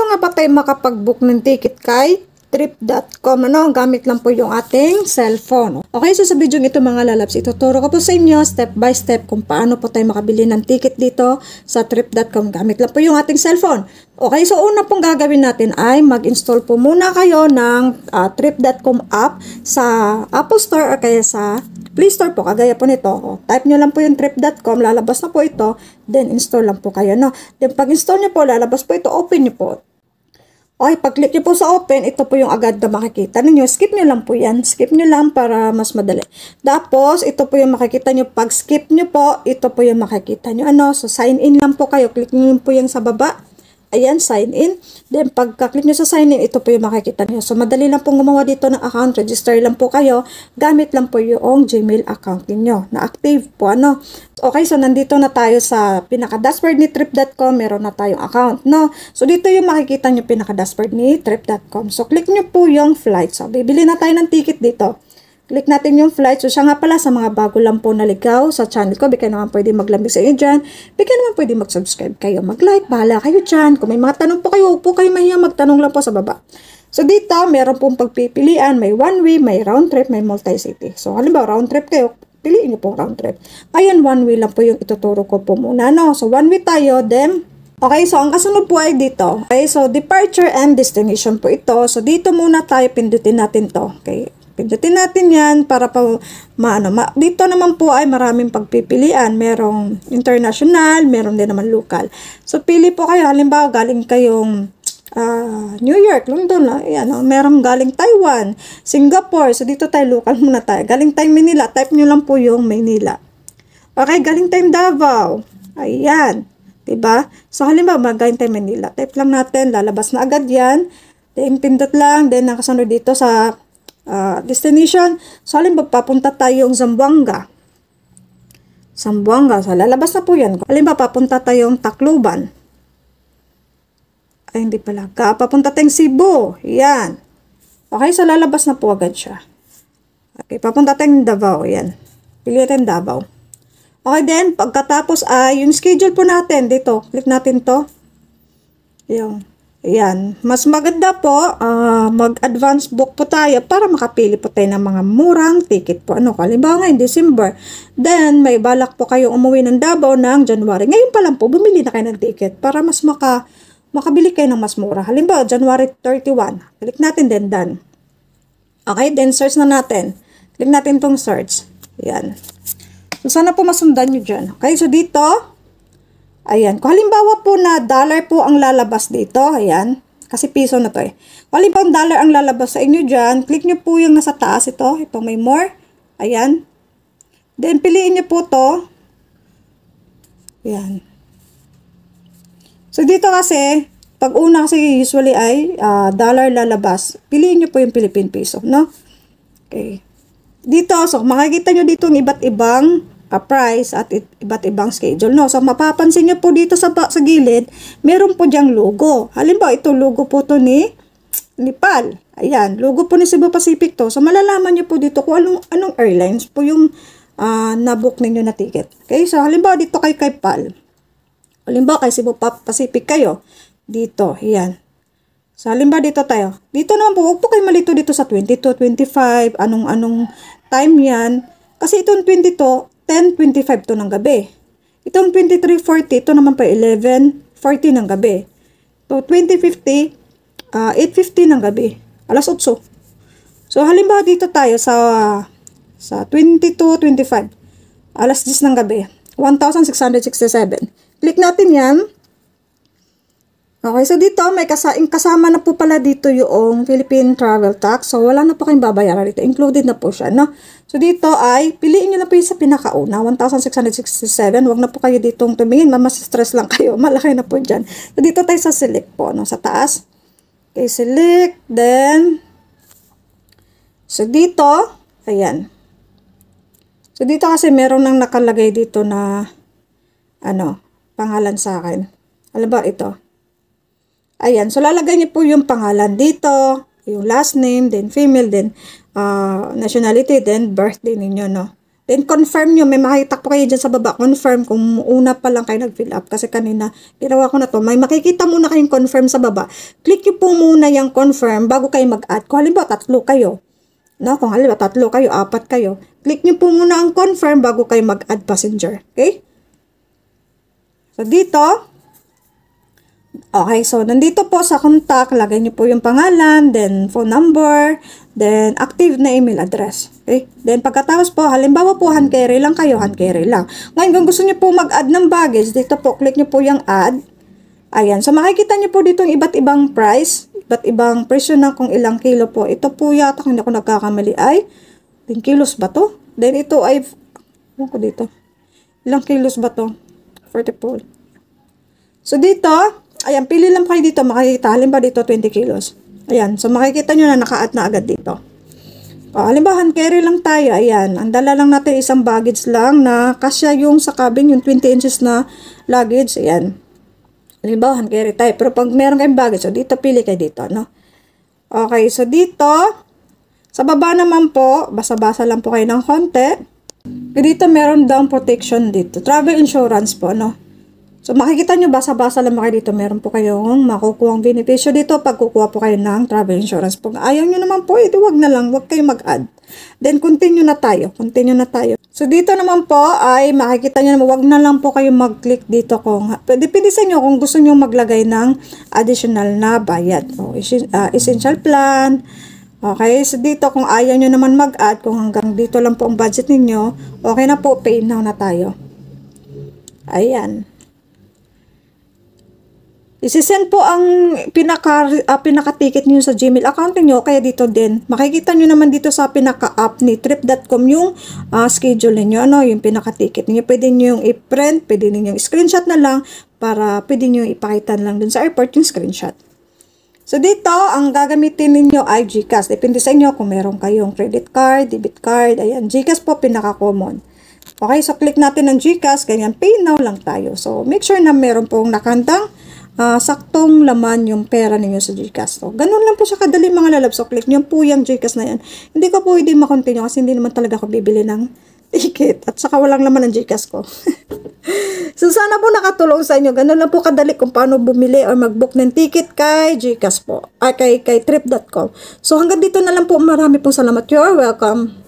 nga ba tayo makapag-book ng ticket kay trip.com? Gamit lang po yung ating cellphone. Okay, so sa video ito mga lalabs, ituturo ko po sa inyo step by step kung paano po tayo makabili ng ticket dito sa trip.com. Gamit lang po yung ating cellphone. Okay, so una pong gagawin natin ay mag-install po muna kayo ng trip.com app sa Apple Store o kaya sa Play Store po, kagaya po nito. Type nyo lang po yung trip.com, lalabas na po ito, then install lang po kayo. Then pag install nyo po, lalabas po ito, open nyo po. Okay, pag-click nyo po sa open, ito po yung agad na makikita ninyo. Skip nyo lang po yan. Skip nyo lang para mas madali. Tapos, ito po yung makikita nyo. Pag skip nyo po, ito po yung makikita nyo. So, sign in lang po kayo. Click nyo po yung sa baba. Ayan, sign in. Then, pagka-click nyo sa sign in, ito po yung makikita nyo. So, madali lang pong gumawa dito ng account. Register lang po kayo. Gamit lang po yung Gmail account niyo na active po. Okay, so nandito na tayo sa pinaka-dashboard ni trip.com. Meron na tayong account, So, dito yung makikita nyo pinaka-dashboard ni trip.com. So, click nyo po yung flight. So, bibili na tayo ng ticket dito. Click natin yung flight. So, siya nga pala sa mga bago lang po naligaw sa channel ko. Bika naman pwede maglambing sa inyo dyan. Bika naman pwede mag-subscribe kayo, mag-like. Bahala kayo dyan. Kung may mga tanong po kayo, huwag po kayo mahiya, magtanong lang po sa baba. So, dito, meron pong pagpipilian. May one way, may round trip, may multi-city. So, halimbawa, round trip kayo. Piliin nyo po round trip. Ayan, one way lang po yung ituturo ko po muna. So, one way tayo, then okay, so ang kasunod po ay dito. Okay, so departure and destination po ito. So, dito muna tayo, pindutin natin to. Okay. Pindutin natin yan para pa dito naman po ay maraming pagpipilian. Merong international, meron din naman local. So, pili po kayo. Halimbawa, galing kayong New York, London, merong galing Taiwan, Singapore. So, dito tayo, local muna tayo. Galing tayong Manila, type nyo lang po yung Manila. Okay, galing tayong Davao. Ayan. Diba? So, halimbawa, galing tayong Manila. Type lang natin, lalabas na agad yan. Then, pindot lang. Then, nakasunod dito sa destination. So, halimbawa, papunta tayong Zamboanga. Zamboanga. So, lalabas na po yan. Halimbawa, papunta tayong Tacloban. Ay, hindi pala. Papunta tayong Cebu. Yan. Okay, so lalabas na po agad siya. Okay, papunta tayong Davao. Yan. Pili natin Davao. Okay, then, pagkatapos ay yung schedule po natin. Dito, click natin to. Yung. Ayan, mas maganda po, mag-advance book po tayo para makapili po tayo ng mga murang ticket po. Halimbawa ngayon, December. Then, may balak po kayo umuwi ng Davao ng January. Ngayon pa lang po, bumili na kayo ng ticket para mas makabili kayo ng mas mura. Halimbawa, January 31. Click natin, then done. Okay, then search na natin. Click natin itong search. Ayan. So, sana po masundan nyo dyan. Okay, so dito, ayan, kung halimbawa po na dollar po ang lalabas dito, ayan, kasi piso na to eh. Kung halimbawa dollar ang lalabas sa inyo dyan, click nyo po yung nasa taas itong may more, ayan. Then, piliin nyo po to, ayan. So, dito kasi, pag una kasi usually ay dollar lalabas, piliin nyo po yung Philippine Peso, Okay. Dito, so, makikita nyo dito yung iba't ibang price at iba't ibang schedule. So, mapapansin nyo po dito sa gilid, meron po diyang logo. Halimbawa, ito logo po to ni Nepal. Ayan, logo po ni Cebu Pacific to. So, malalaman nyo po dito kung anong airlines po yung nabook ninyo na ticket. Okay, so halimbawa dito kay PAL. Halimbawa kay Cebu Pacific kayo. Dito, ayan. So, halimbawa dito tayo. Dito naman po, huwag po kayo malito dito sa 22, 25, anong time yan. Kasi itong 22, 10:25 to ng gabi. Itong 23:40, ito naman pa 11:40 ng gabi. So, 20:50, 8:50 ng gabi. Alas 8. So, halimbawa dito tayo sa 22:25. Alas 10 ng gabi. 1,667. Click natin yan. Okay, so dito may kasama na po pala dito yung Philippine Travel Tax. So, wala na po kayong babayaran dito. Included na po siya, So, dito ay, piliin nyo na po yung sa pinakauna, 1,667. Huwag na po kayo ditong tumingin. Mas-stress lang kayo. Malaki na po dyan. So, dito tayo sa select po, sa taas. Okay, select. Then, so, dito, ayan. So, dito kasi meron nang nakalagay dito na, pangalan sa akin. Alam ba, ito. Ayan, so lalagay niyo po yung pangalan dito, yung last name, then female, then nationality, then birthday ninyo, Then, confirm nyo. May makikita po kayo dyan sa baba. Confirm kung una pa lang kayo nag-fill up. Kasi kanina, ginawa ko na to. May makikita muna kayong confirm sa baba. Click nyo po muna yung confirm bago kayo mag-add. Kung halimbawa, 3 kayo. No? Kung halimbawa, 3 kayo, 4 kayo. Click nyo po muna ang confirm bago kayo mag-add passenger. Okay? So, dito. Okay, so nandito po sa contact, lagay niyo po yung pangalan, then phone number, then active na email address. Okay? Then pagkatapos po, halimbawa po hand carry lang kayo, hand carry lang. Ngayon, kung gusto niyo po mag-add ng baggage, dito po, click niyo po yung add. Ayan, so makikita niyo po dito yung iba't ibang price, iba't ibang presyo na kung ilang kilo po. Ito po yata, kung hindi ako nagkakamali ay, 10 kilos ba to? Then ito ay, ano ko dito? Ilang kilos ba to? 44. So dito, ayan, pili lang kayo dito, makikita. Halimbawa dito, 20 kilos. Ayan, so makikita nyo na naka-add na agad dito. Halimbawa, hand carry lang tayo. Ayan, ang dala lang natin isang baggage lang na kasya yung sa cabin, yung 20 inches na luggage. Ayan. Halimbawa, hand carry tayo. Pero pag meron kayong baggage, so dito, pili kayo dito, no? Okay, so dito, sa baba naman po, basa-basa lang po kayo ng konti. Dito, meron down protection dito. Travel insurance po, no? So, makikita nyo, basa-basa lang kayo dito. Meron po kayong makukuha ang benepisyo dito pag kukuha po kayo ng travel insurance. Pag ayaw nyo naman po, ito wag na lang. Wag kayo mag-add. Then, continue na tayo. Continue na tayo. So, dito naman po ay makikita nyo naman, wag na lang po kayo mag-click dito kung, depende sa inyo kung gusto nyo maglagay ng additional na bayad. O, essential plan. Okay, so dito kung ayaw nyo naman mag-add, kung hanggang dito lang po ang budget ninyo, okay na po, pay now na tayo. Ayan. Isisend po ang pinaka-ticket niyo sa Gmail account niyo, kaya dito din. Makikita niyo naman dito sa pinaka-app ni trip.com yung schedule niyo, ano, yung pinaka-ticket niyo. Pwede niyo yung i-print, pwede niyo yung screenshot na lang para pwede niyo ipakita lang dun sa airport yung screenshot. So dito, ang gagamitin niyo ay GCash. Depende sa inyo kung meron kayong credit card, debit card, ayan. GCash po pinaka-common. Okay, so click natin ng GCash, ganyan, pay now lang tayo. So make sure na meron pong nakandang saktong laman yung pera ninyo sa GCash. So, ganun lang po siya kadali mga lalab. So, click nyo po yung GCash na yan. Hindi ko po pwede makontinue kasi hindi naman talaga ako bibili ng ticket. At saka walang laman ng GCash ko. So, sana po nakatulong sa inyo. Ganun lang po kadali kung paano bumili or mag-book ng ticket kay GCash po. Kay trip.com. So, hanggang dito na lang po. Marami pong salamat. You're welcome.